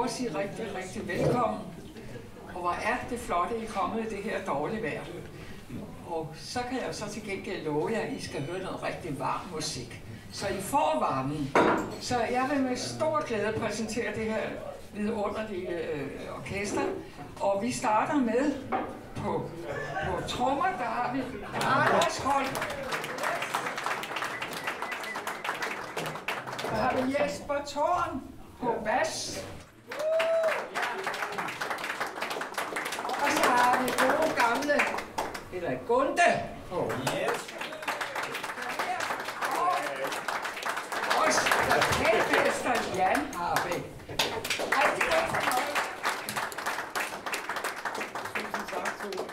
lov at sige rigtig velkommen. Og hvor er det flotte, I er kommet i det her dårlige vejr. Og så kan jeg så til gengæld love jer, at I skal høre noget rigtig varm musik. Så I får varmen. Så jeg vil med stor glæde præsentere det her vidunderlige orkester. Og vi starter med på trommer, der har vi Anders Holm. Der har vi Jesper Thorn på bas. Og så har vi gode gamle, eller Gunde på. Og også kapelmester Jan har vi. Rigtig godt fornøjelse. Tusind tak, Tove.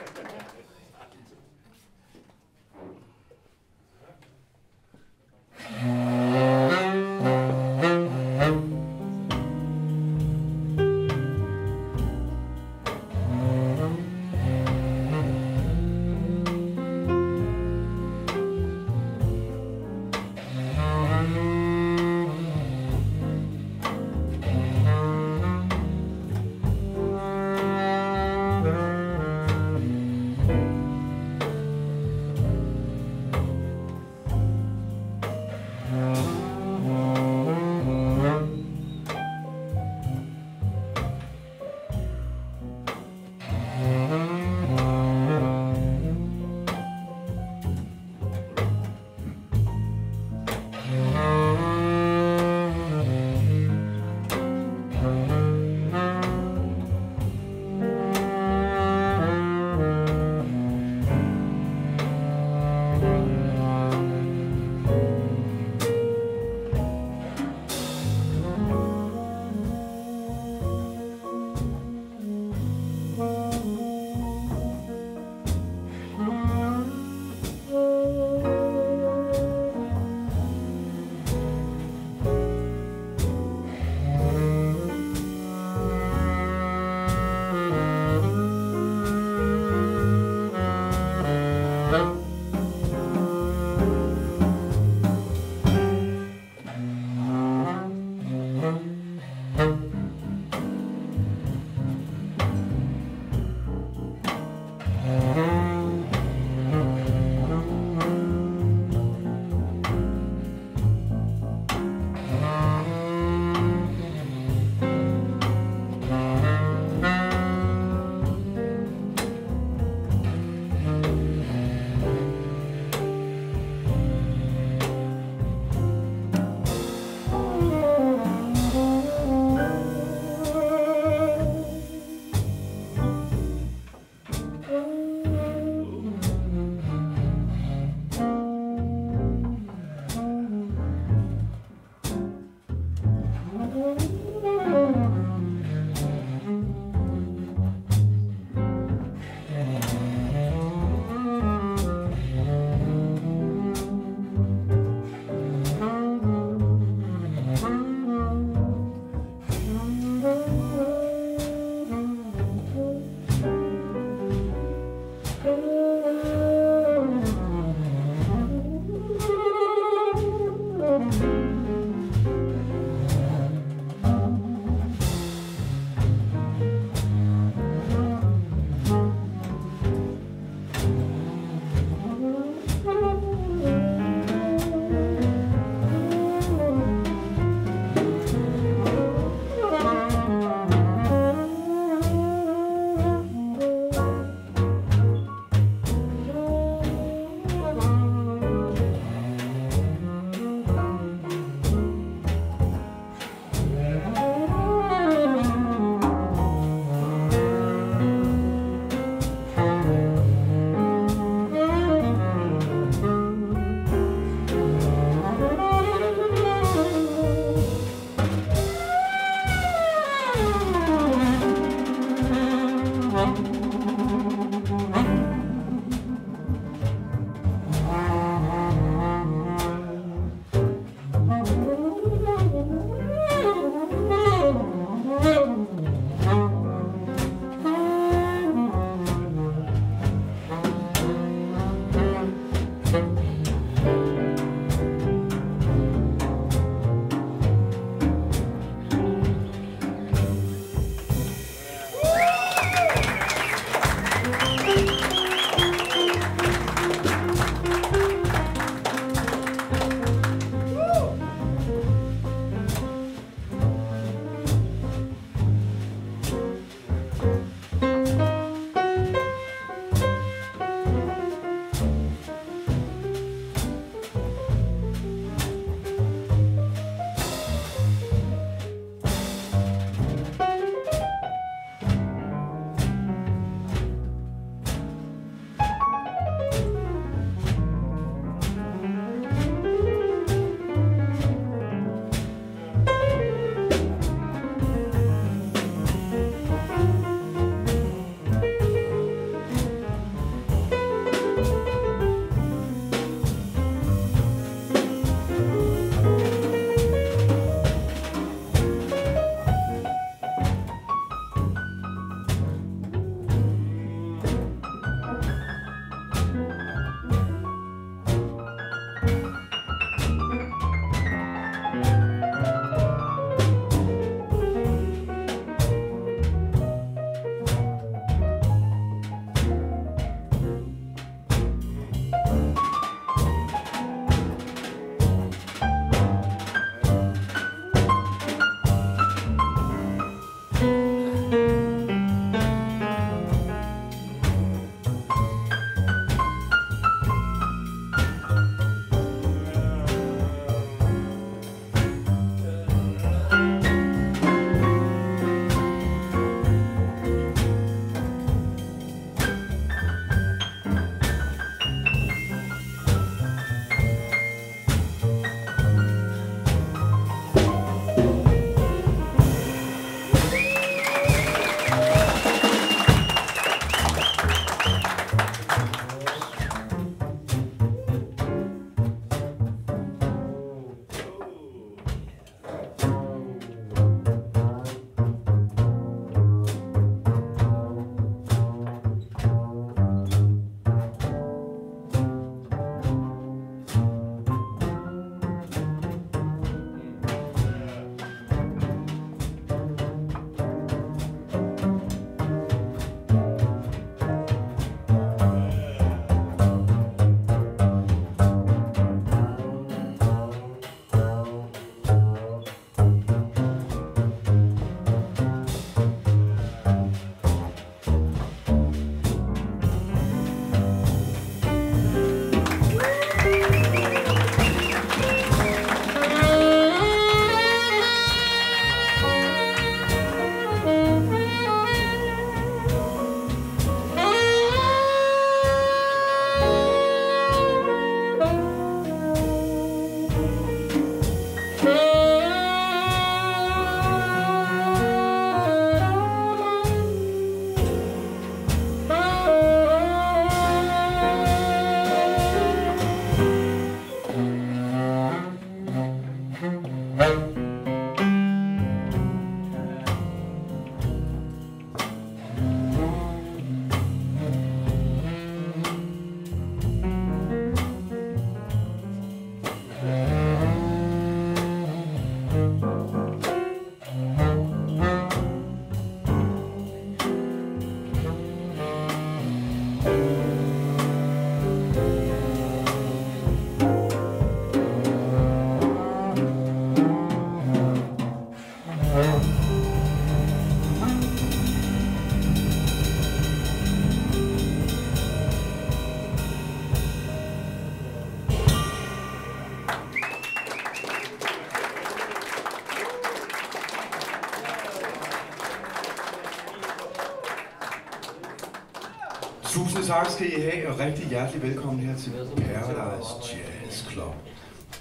Tusind tak skal I have, og rigtig hjertelig velkommen her til Paradise Jazz Club.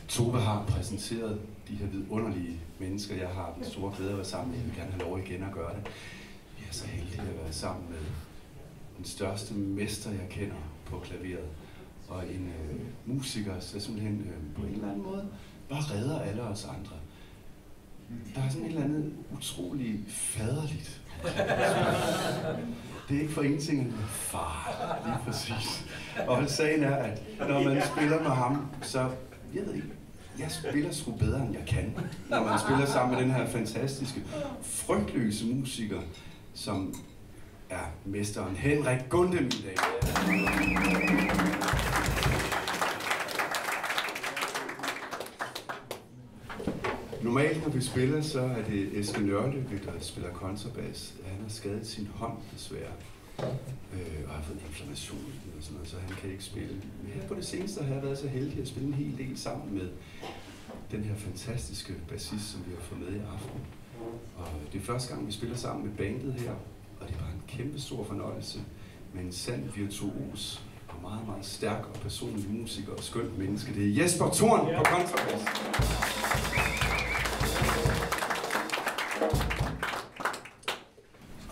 Tove har præsenteret de her vidunderlige mennesker. Jeg har den store glæde at være sammen med. Jeg vil gerne have lov igen at gøre det. Vi er så heldige at være sammen med den største mester, jeg kender på klaveret. Og en musiker, der simpelthen på en eller anden måde bare redder alle os andre. Der er sådan et eller andet utroligt faderligt. Det er ikke for ingenting, at far, lige præcis. Og sagen er, at når man spiller med ham, så, jeg ved ikke, jeg spiller sgu bedre, end jeg kan. Når man spiller sammen med den her fantastiske, frygtløse musiker, som er mesteren Henrik Gundem i dag. Normalt, når vi spiller, så er det Eske Nørlykke, der spiller kontrabas. Han har skadet sin hånd, desværre, og har fået inflammation og sådan noget, så han kan ikke spille. Men her på det seneste har jeg været så heldig at spille en hel del sammen med den her fantastiske bassist, som vi har fået med i aften. Og det er første gang, vi spiller sammen med bandet her, og det var en kæmpe stor fornøjelse med en sand virtuos og meget, meget stærk og personlig musiker og skønt menneske. Det er Jesper Thorn på kontrabas.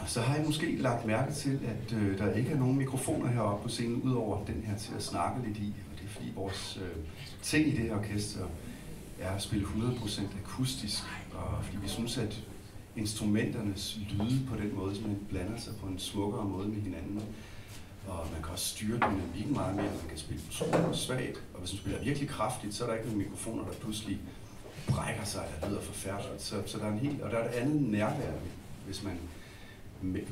Så har I måske lagt mærke til, at der ikke er nogen mikrofoner heroppe på scenen, udover den her til at snakke lidt i. Og det er fordi vores ting i det her orkester er at spille 100% akustisk, og fordi vi synes, at instrumenternes lyde på den måde simpelthen blander sig på en smukkere måde med hinanden. Og man kan også styre dynamikken meget mere, man kan spille svagt. Og hvis man spiller virkelig kraftigt, så er der ikke nogen mikrofoner, der pludselig brækker sig eller lyder forfærdeligt. Så der er en helt, og der er et andet nærvær, hvis man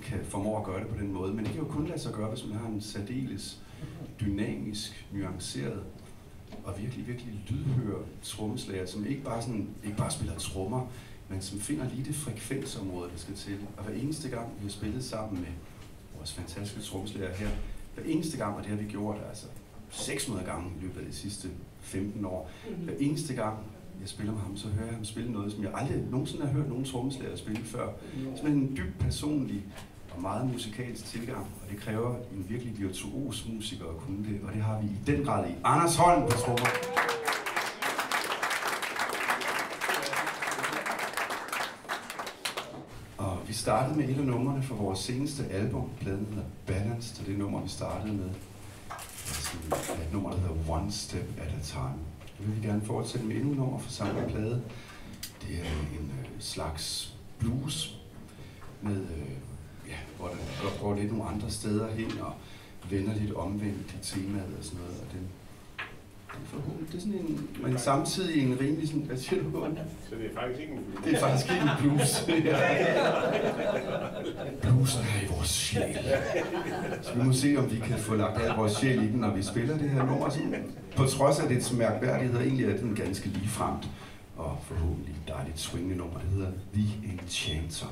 kan formå at gøre det på den måde. Men det kan jo kun lade sig gøre, hvis man har en særdeles dynamisk, nuanceret og virkelig, virkelig lydhør trommeslager, som ikke bare spiller trommer, men som finder lige det frekvensområde, der skal til. Og hver eneste gang, vi har spillet sammen med vores fantastiske trommeslager her, hver eneste gang, og det har vi gjort altså 600 gange i løbet af de sidste 15 år, hver eneste gang, jeg spiller med ham, så hører jeg ham spille noget, som jeg aldrig nogensinde har hørt nogen trommeslager spille før. Sådan en dybt personlig og meget musikalsk tilgang, og det kræver en virkelig virtuos musiker at kunne det, og det har vi i den grad i. Anders Holm på trommer. Og vi startede med et af numrene fra vores seneste album, pladen hedder Balanced, og det nummer, vi startede med. Et nummer, der hedder One Step at a Time. Jeg vil gerne fortsætte med endnu et nummer fra samme plade. Det er en slags blues, med, hvor der går lidt nogle andre steder hen og vender lidt omvendt i temaet og sådan noget. Og det er sådan en, men samtidig en rimelig sådan, hvad siger du? Så det er faktisk ikke en blues? Det er faktisk ikke en blues. Bluesen er i vores sjæl. Så vi må se, om vi kan få lagt al vores sjæl i den, når vi spiller det her nummer. Sådan, på trods af dets mærkværdighed, egentlig er den ganske ligefremt og forhåbentlig dejligt swingende nummer. Det hedder The Enchanter.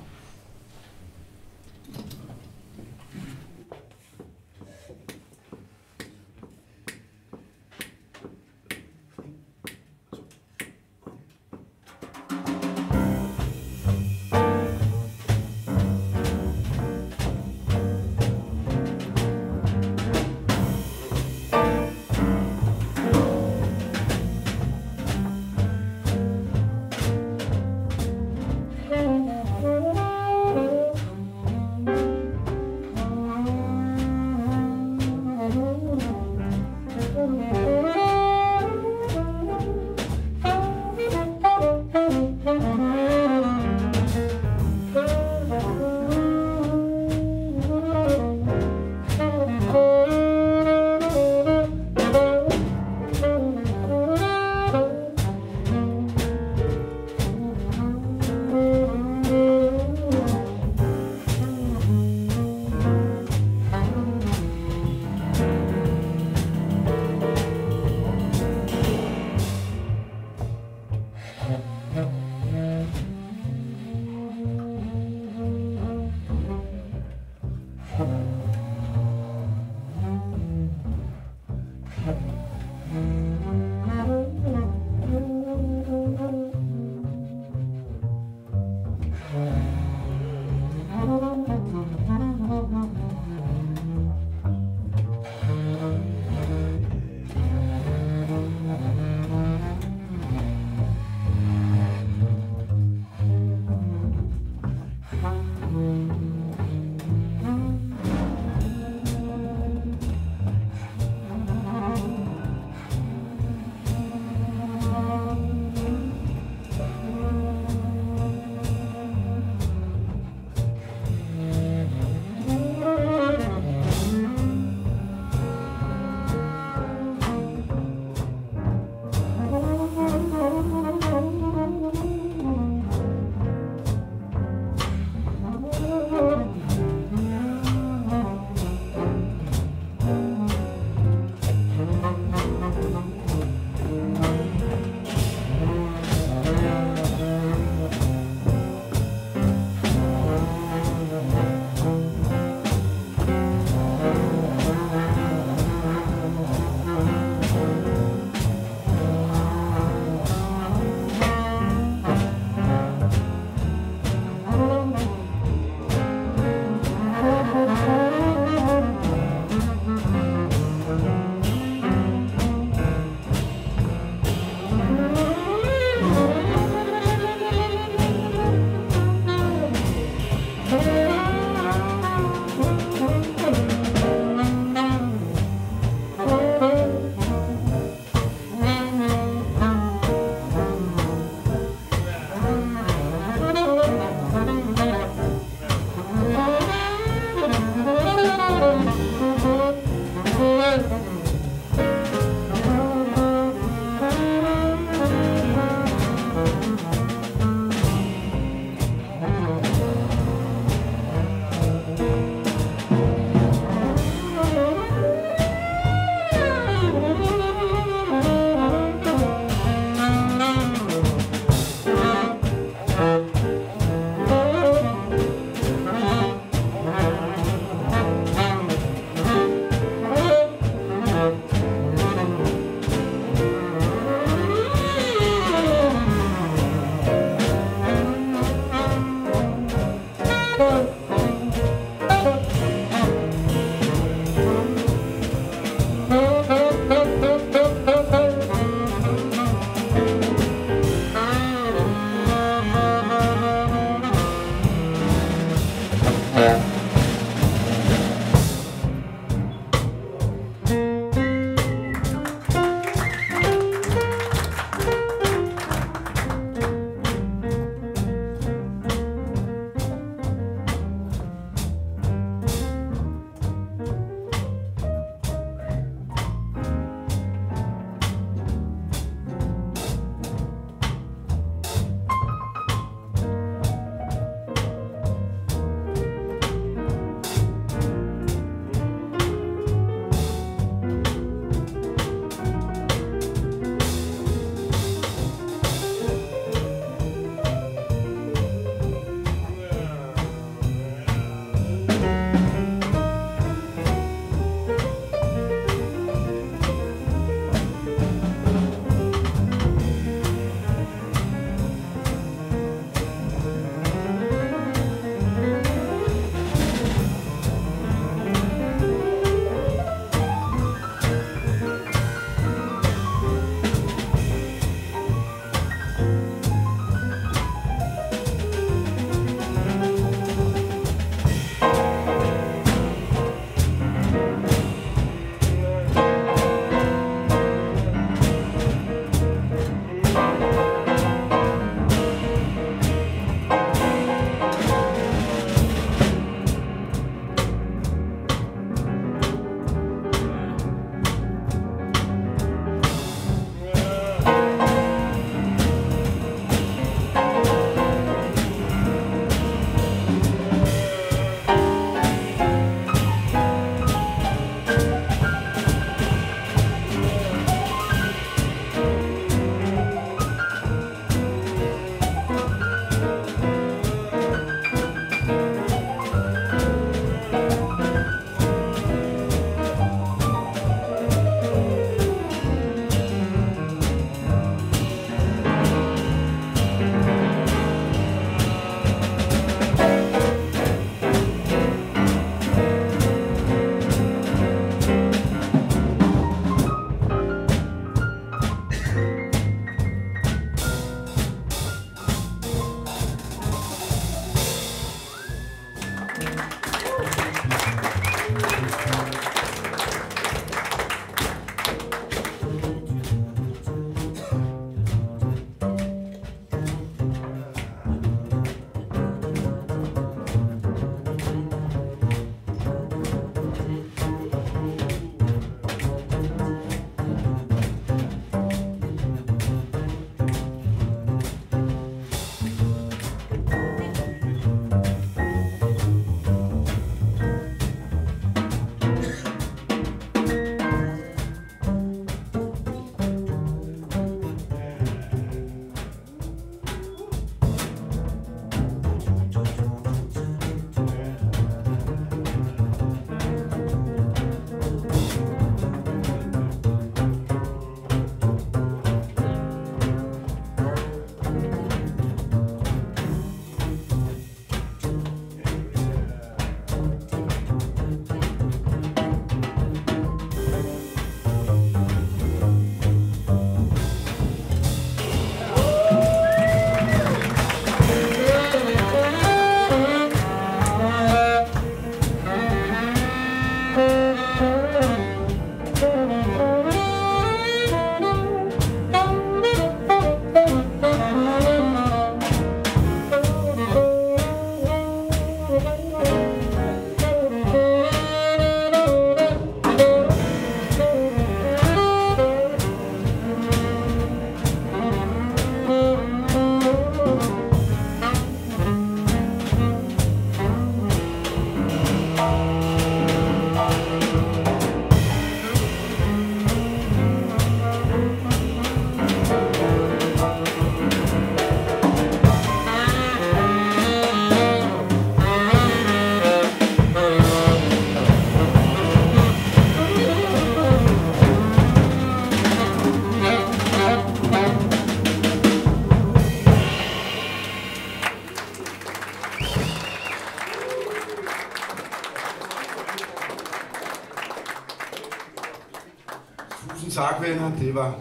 Tak, venner. Det var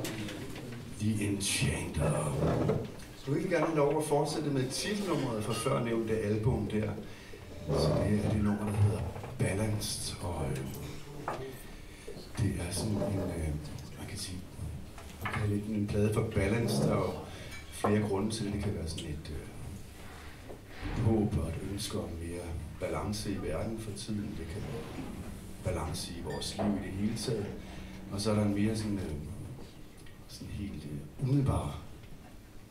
The Enchanter. Så vil vi gerne have lov at fortsætte med titelnummeret fra før nævnte album der. Så det er det nummer, der hedder Balanced. Og det er sådan en, man kan sige, man kan lidt en plade for Balanced. Der er jo flere grunde til det. Det kan være sådan et håb og et ønske om mere balance i verden for tiden. Det kan være balance i vores liv i det hele taget. Og så er der en mere sådan helt umiddelbar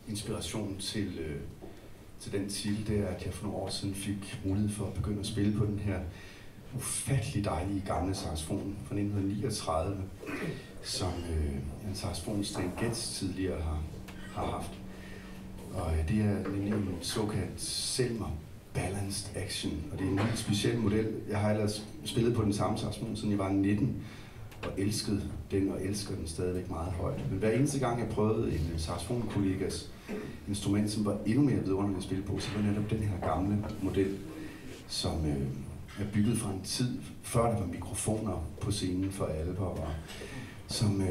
inspiration til den titel, det er, at jeg for nogle år siden fik mulighed for at begynde at spille på den her ufattelig dejlige gamle saxofon fra 1939, som en saxofon Stan Getz tidligere har haft. Og det er nemlig en såkaldt Selmer Balanced Action, og det er en helt speciel model. Jeg har ellers spillet på den samme saxofon, siden jeg var 19, og elskede den, og elsker den stadigvæk meget højt. Men hver eneste gang jeg prøvede en saxofonkollegas instrument, som var endnu mere vidunderligt at spille på, så var netop den her gamle model, som er bygget fra en tid, før der var mikrofoner på scenen for alle, og som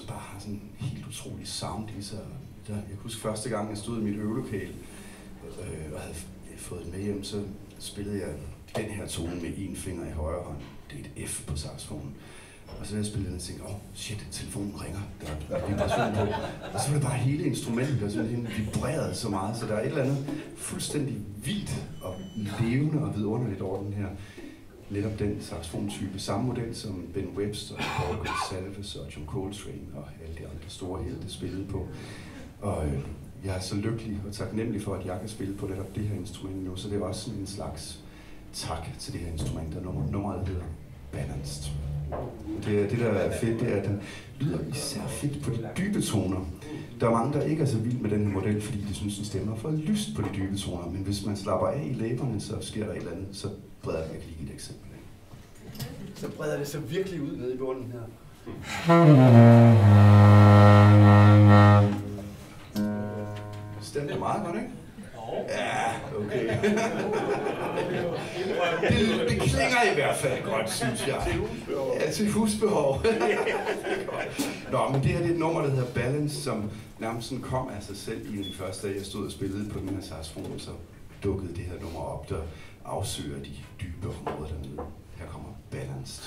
bare har sådan en helt utrolig sound i sig. Jeg kan huske første gang, jeg stod i mit øvelokale og havde fået det med hjem, så spillede jeg den her tone med en finger i højre hånd. Det er et F på saxofonen. Og så jeg spillede den og tænkte, shit, telefonen ringer, der er vibration på. Og så var det bare hele instrumentet, der simpelthen vibrerede så meget, så der er et eller andet fuldstændig vildt og levende og vidunderligt over den her, netop den saxofontype. Samme model som Ben Webster, Paul Gonsalves og John Coltrane og alle de andre store helte spillede på. Og jeg er så lykkelig og taknemmelig for, at jeg kan spille på netop det her instrument nu, så det er også sådan en slags tak til det her instrument, og nummeret hedder Balanced. Det der er fedt, det er, at den lyder især fedt på de dybe toner. Der er mange, der ikke er så vild med den her model, fordi de synes, den stemmer for lyst på de dybe toner. Men hvis man slapper af i læberne, så sker der et eller andet. Så breder jeg lige et eksempel af. Så breder det så virkelig ud nede i bunden her. Stemmer meget godt, ikke? Ja, okay. Det klinger i hvert fald godt, synes jeg. Ja, til husbehov. Nå, men det her det er et nummer, der hedder Balance, som nærmest sådan kom af sig selv i den første dag, jeg stod og spillede på den her saxofon, så dukkede det her nummer op, der afsøger de dybe områder dernede. Her kommer Balanced.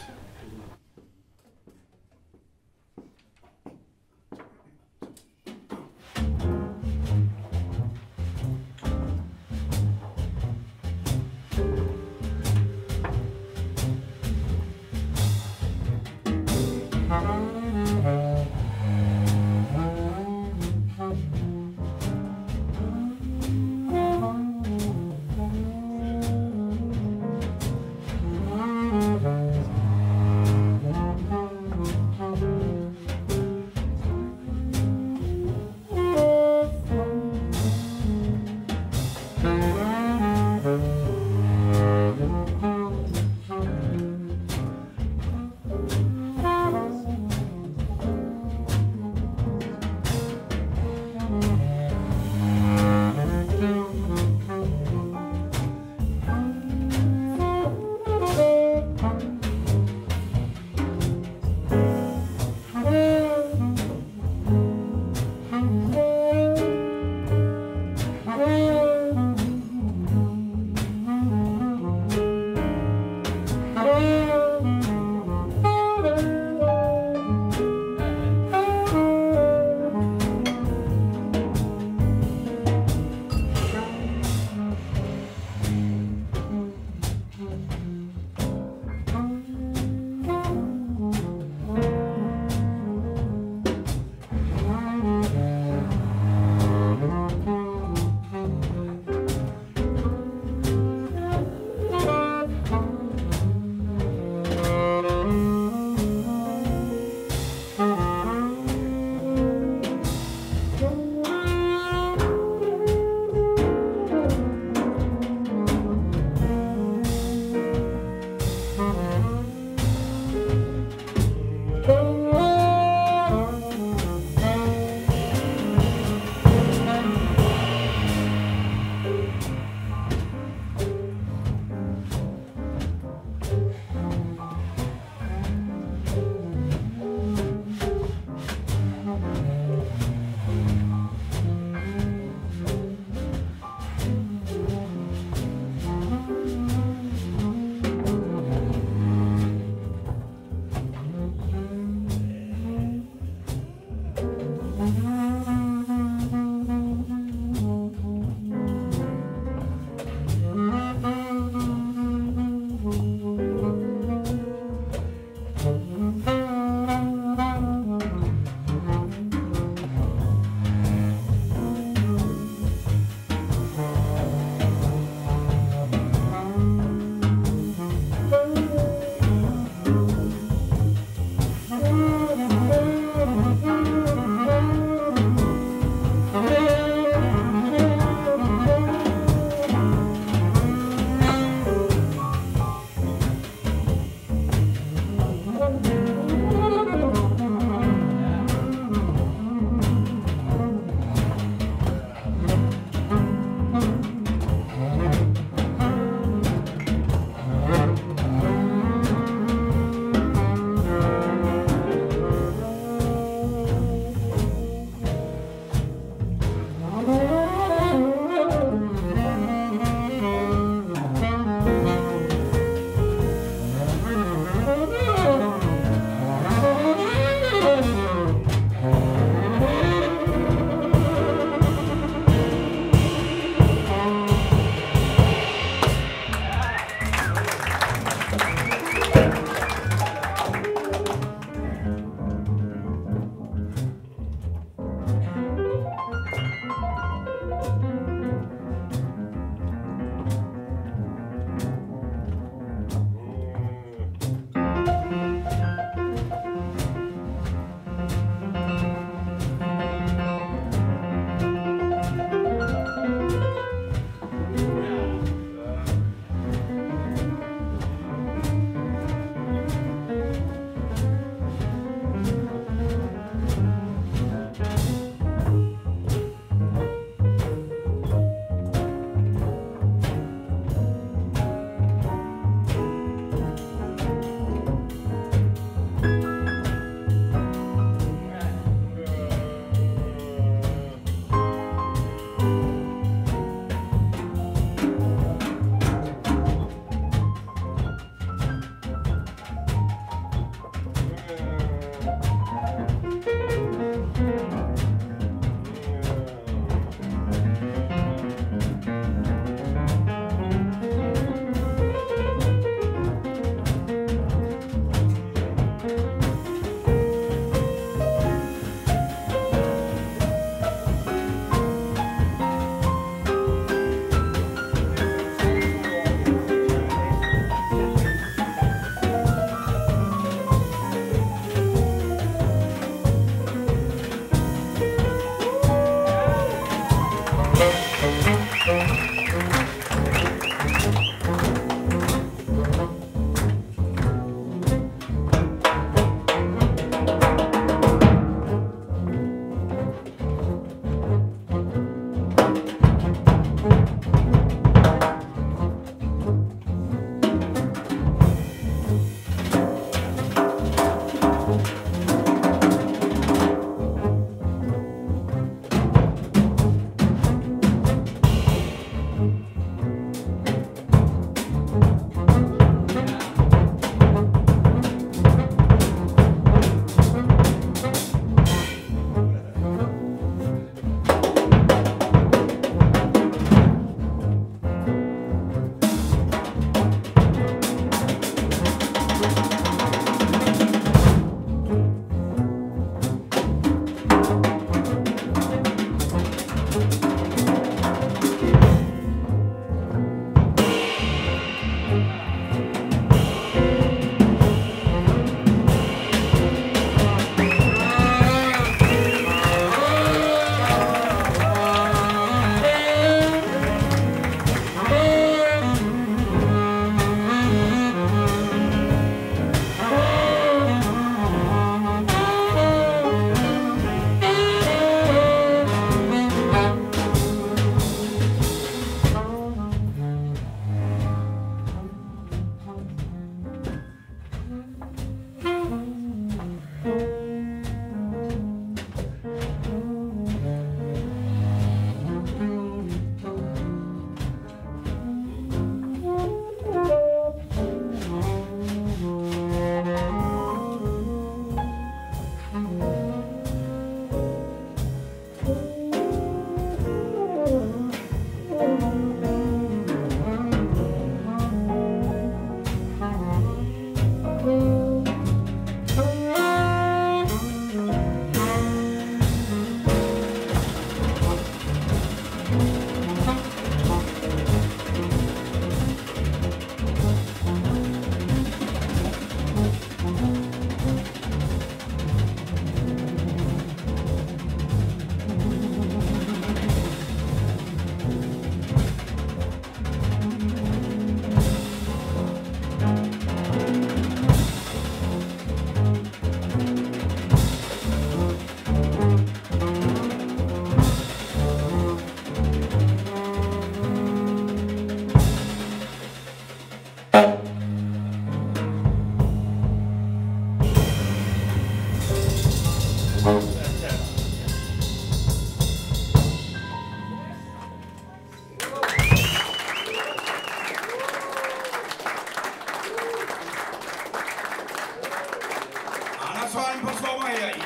mange performer her i.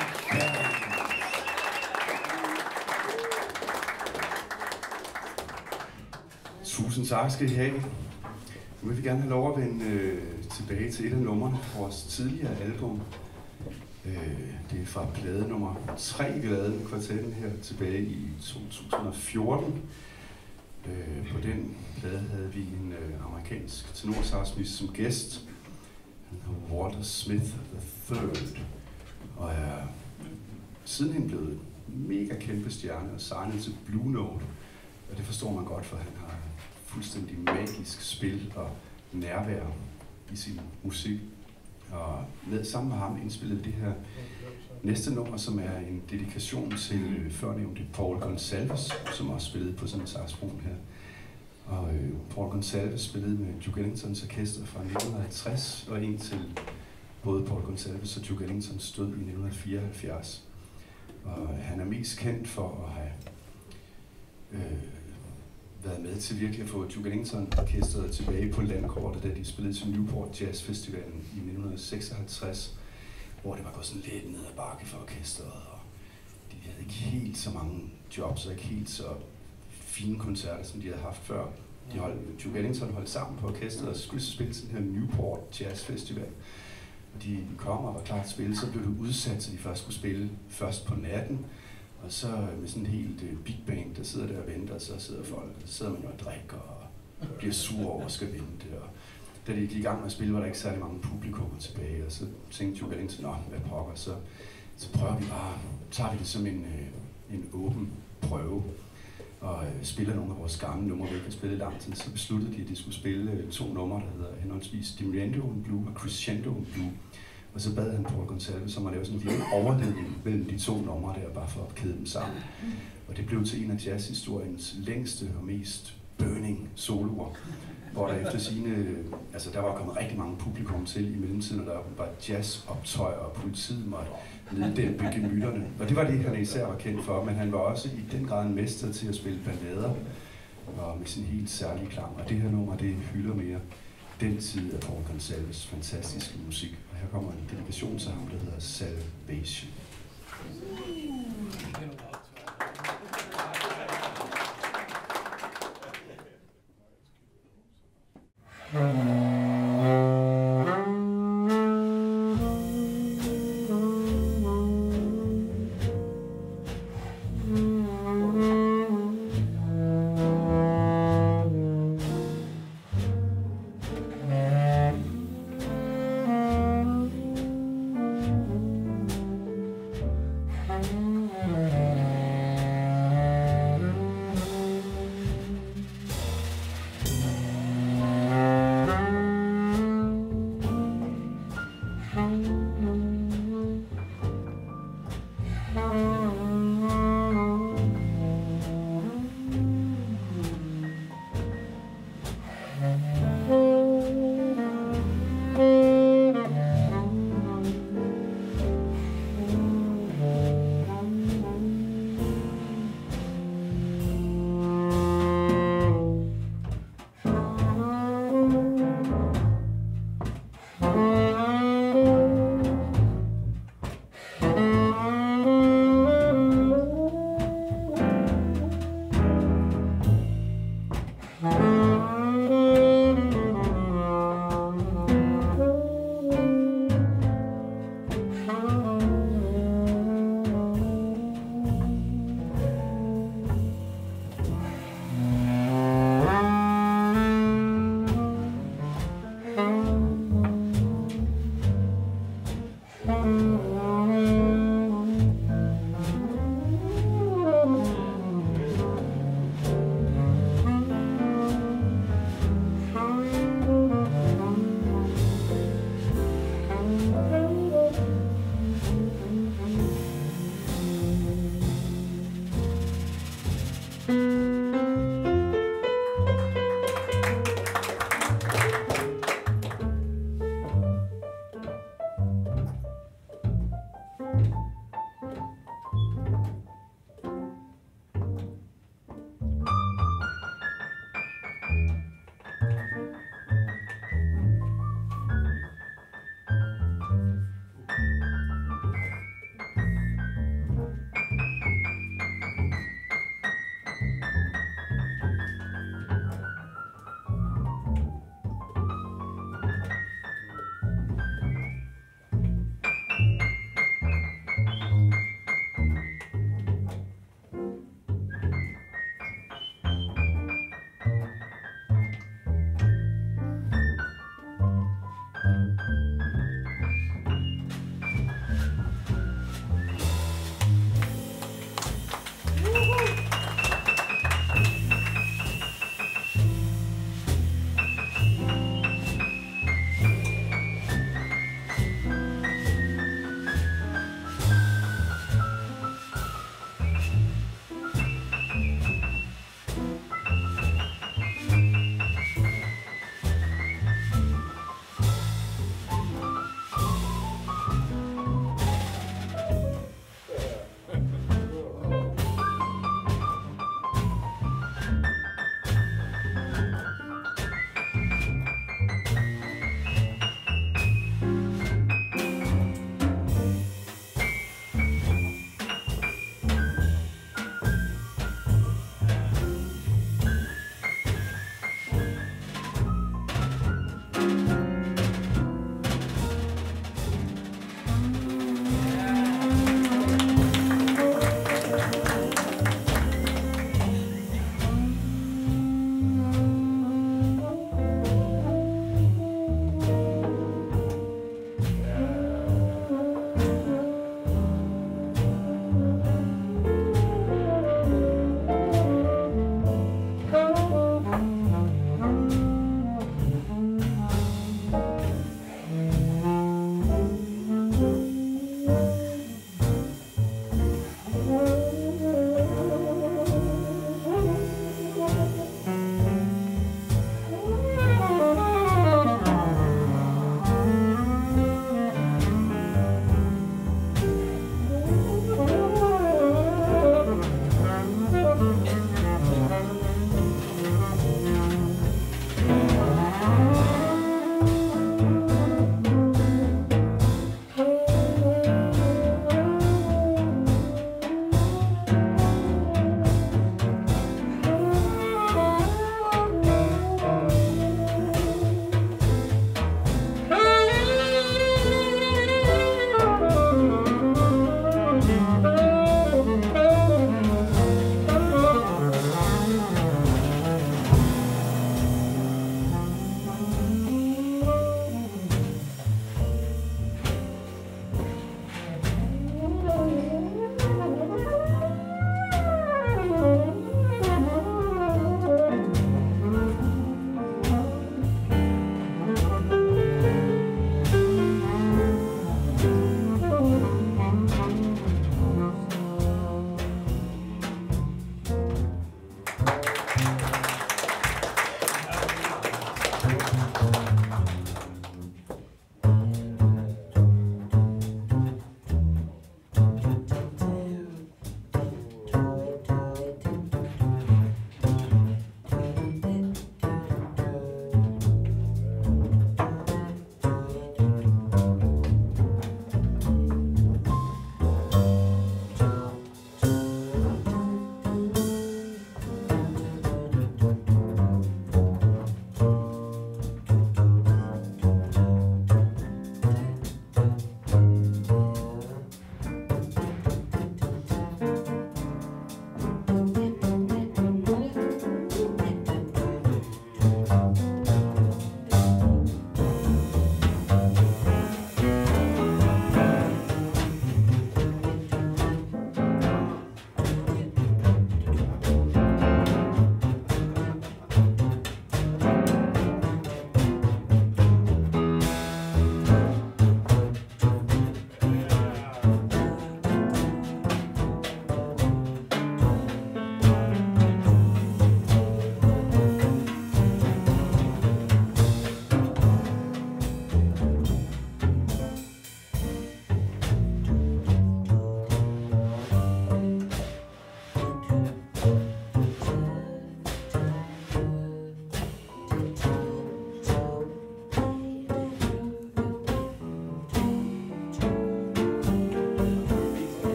Tusind tak skal I have. Nu vil vi gerne have lov at vende tilbage til et af numrene fra vores tidligere album. Det er fra plade nummer 3, vi lavede med kvartetten her tilbage i 2014. På den plade havde vi en amerikansk tenorsaxofonist som gæst. Han hedder Walter Smith III, og er sidenhen blevet mega kæmpe stjerne og signet til Blue Note. Og det forstår man godt, for han har fuldstændig magisk spil og nærvær i sin musik. Og sammen med ham indspillede det her næste nummer, som er en dedikation til førnævnte Paul Gonsalves, som også spillede på sådan en saxofon her. Og Paul Gonsalves spillede med Duke Ellingtons orkester fra 1950, og indtil både Paul Gonsalves og Duke Ellingtons død i 1974. Og han er mest kendt for at have været med til virkelig at få Duke Ellington-orkestret tilbage på landkortet, da de spillede til Newport Jazz Festivalen i 1956, hvor det var gået sådan lidt ned ad bakke for orkestret, og de havde ikke helt så mange jobs og ikke helt så fine koncerter, som de havde haft før. Duke Ellington holdt sammen på orkestret og skulle spille til den her Newport Jazz Festival. Og de kom og var klar til at spille, så blev det udsat, så de først skulle spille først på natten. Og så med sådan en helt big band, der sidder der og venter, og så sidder folk, og så sidder man jo og drikker og bliver sur over at skal vente. Og da de gik i gang med at spille, var der ikke særlig mange publikummer tilbage, og så tænkte Duke Ellington, hvad pokker, så prøver vi bare, tager vi det som en åben prøve, og spiller nogle af vores gamle numre, vi ikke har spillet lang tid. Så besluttede de, at de skulle spille 2 numre, der hedder henholdsvis Diminuendo in Blue og Crescendo in Blue. Og så bad han Paul Gonsalves om at lave sådan en lille overledning mellem de 2 numre der, bare for at kæde dem sammen. Og det blev til en af jazzhistoriens længste og mest burning soloer, hvor der efter sine, altså der var kommet rigtig mange publikum til i mellemtiden, og der var jazzoptøjer, og politiet måtte neddæmpe gemytterne. Og det var det, han især var kendt for, men han var også i den grad en mester til at spille ballader, og med sin helt særlige klang. Og det her nummer, det hylder mere den tid af Paul Gonsalves fantastiske musik. Og her kommer en dedikation til ham, der hedder Salvation.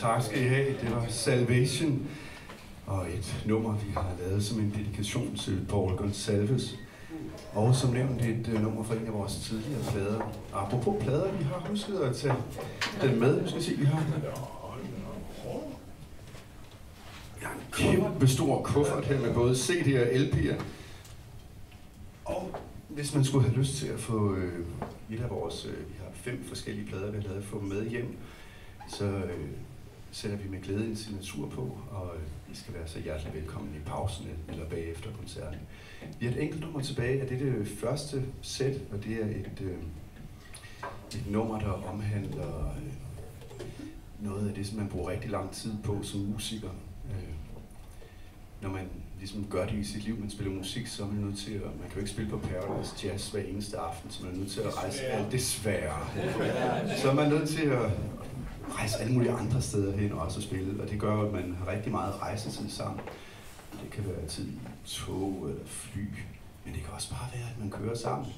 Tak skal I have. Det var Salvation, og et nummer, vi har lavet som en dedikation til Paul Gonsalves. Og som nævnt et nummer fra en af vores tidligere plader. Apropos plader, vi har husket at tage den med. Vi skal se, vi har en kæmpe stor kuffert her med både CD og LP'er. Og hvis man skulle have lyst til at få et af vores, vi har 5 forskellige plader, vi har lavet, få med hjem, så sætter vi med glæde en signatur på, og I skal være så hjertelig velkommen i pausen eller bagefter koncerten. Vi har et enkelt nummer tilbage, og det er det første sæt, og det er et nummer, der omhandler noget af det, som man bruger rigtig lang tid på som musiker. Når man ligesom gør det i sit liv, man spiller musik, så er man nødt til at, man kan jo ikke spille på Paradise Jazz hver eneste aften, så man er nødt til at rejse alt desværre. Så er man nødt til at rejse alle mulige andre steder hen og også spille, og det gør, at man har rigtig meget rejsetid sammen. Det kan være tid i tog eller fly, men det kan også bare være, at man kører sammen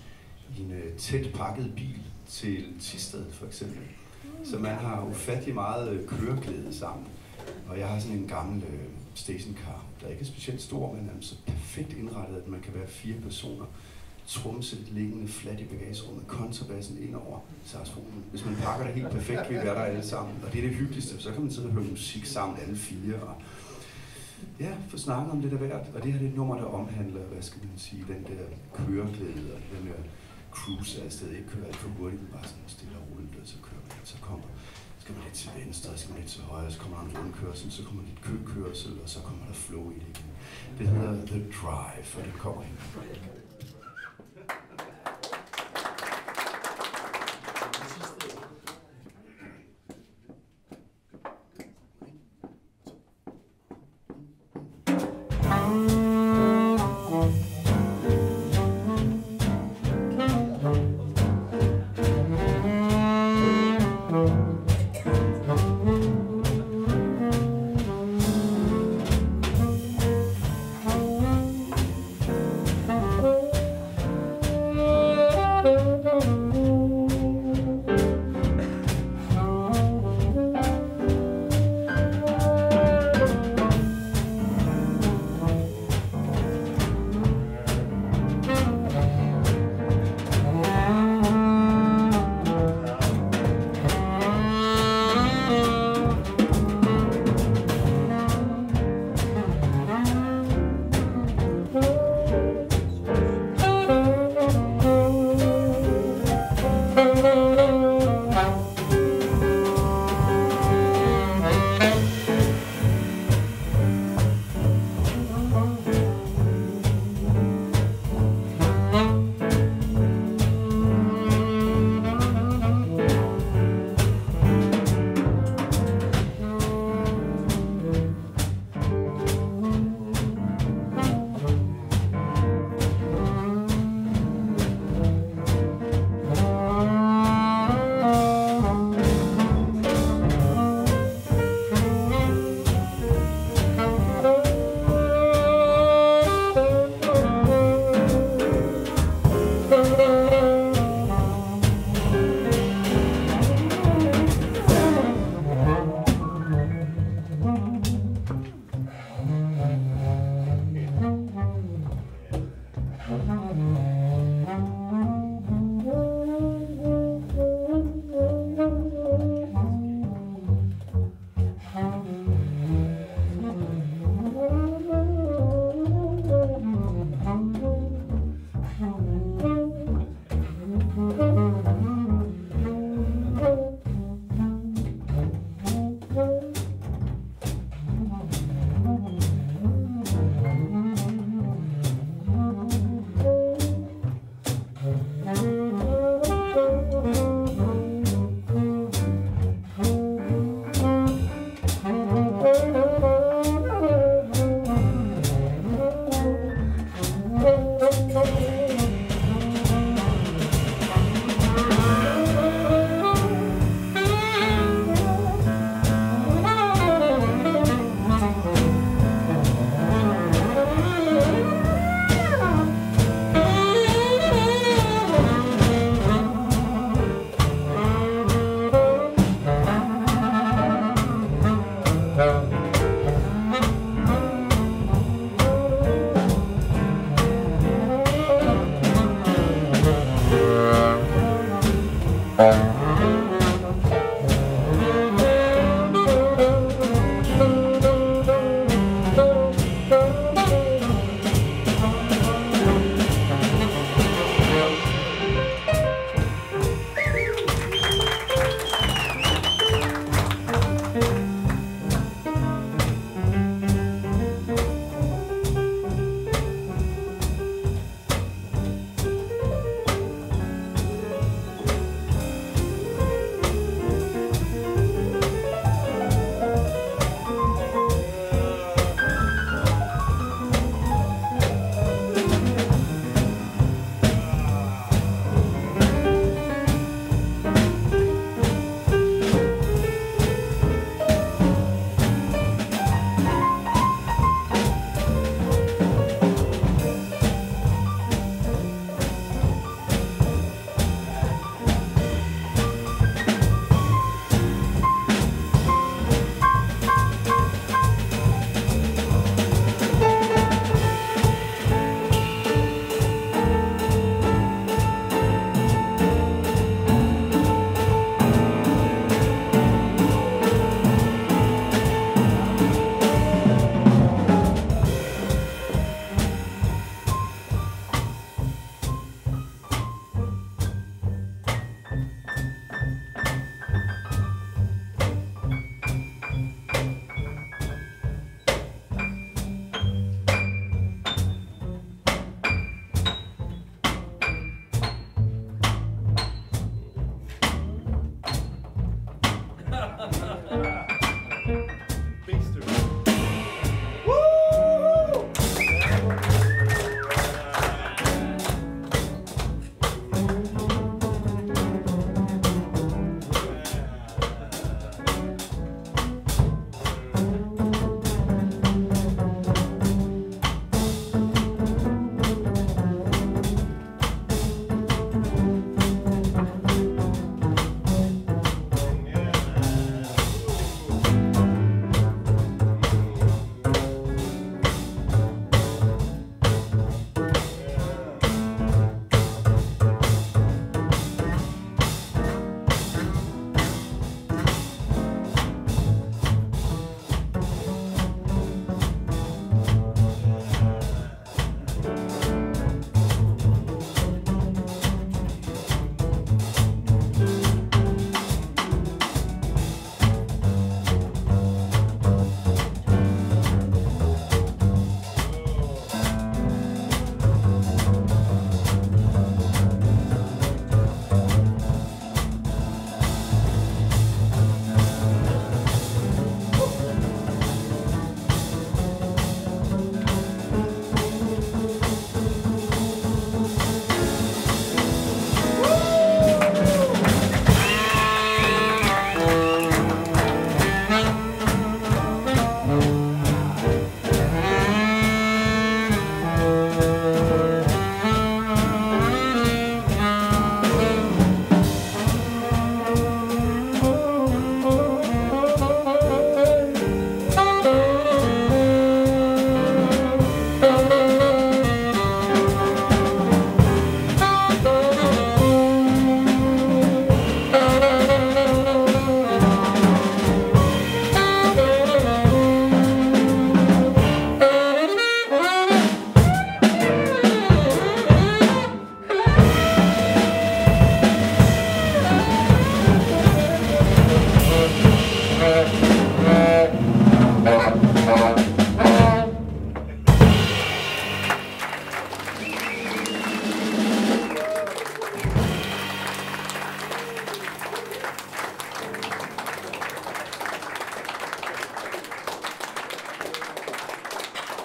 i en tæt pakket bil til Thisted for eksempel. Så man har ufattelig meget køreglæde sammen. Og jeg har sådan en gammel stationcar, der ikke er specielt stor, men er så perfekt indrettet, at man kan være 4 personer. Tromsæt liggende fladt i bagagerummet, kontrabassen indover saxofonen. Hvis man pakker det helt perfekt, vil vi være der alle sammen. Og det er det hyggeligste, så kan man sidde og høre musik sammen alle 4. Og ja, få snakket om det der værd. Og det her det er et nummer, der omhandler, hvad skal man sige, den der køreglæde og den der cruise afsted. Ikke kører alt for hurtigt, bare sådan stille og roligt, og så kører man, så kommer skal man lidt til venstre, så skal man lidt til højre, så kommer der en rundkørsel, så kommer lidt køkørsel, og så kommer der flow i det igen. Det hedder The Drive, og det kommer hen.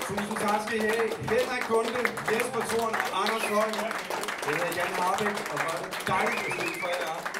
Tusind tak skal I have. Henrik Kunde, Jesper Thorn og Anders Holm. Jeg hedder Jan Harbeck, og var det dejligt at spille for jer.